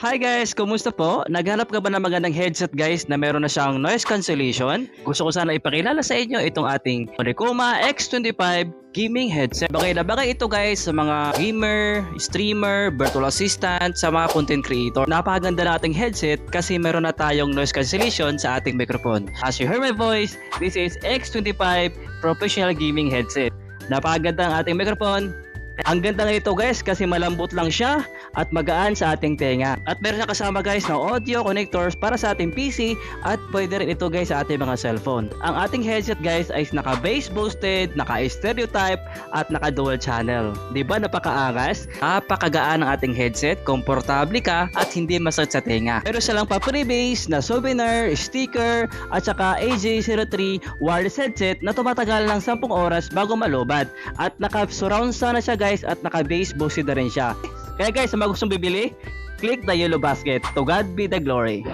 Hi guys, kumusta po? Naghanap ka ba ng magandang headset guys na meron na siyang noise cancellation? Gusto ko sana ipakilala sa inyo itong ating Rekuma X25 gaming headset. Bagay na bagay ito guys sa mga gamer, streamer, virtual assistant, sa mga content creator. Napakaganda na ating headset kasi meron na tayong noise cancellation sa ating microphone. As you heard my voice, this is X25 professional gaming headset. Napakaganda ang ating microphone. Ang ganda nga ito guys kasi malambot lang siya at magaan sa ating tenga. At meron na kasama guys na audio connectors para sa ating PC at pwede rin ito guys sa ating mga cellphone. Ang ating headset guys ay naka-bass boosted, naka-stereo type at naka-dual channel. Diba napakaangas? Napakagaan ang ating headset, komportable ka at hindi masakit sa tenga. Meron silang pa-freebase na souvenir, sticker at saka AJ03 wireless headset na tumatagal ng 10 oras bago malobad. At naka-surround sound na siya guys at naka-bass boosted na rin siya. Kaya guys, sa mga gustong bibili, click the yellow basket. To God be the glory.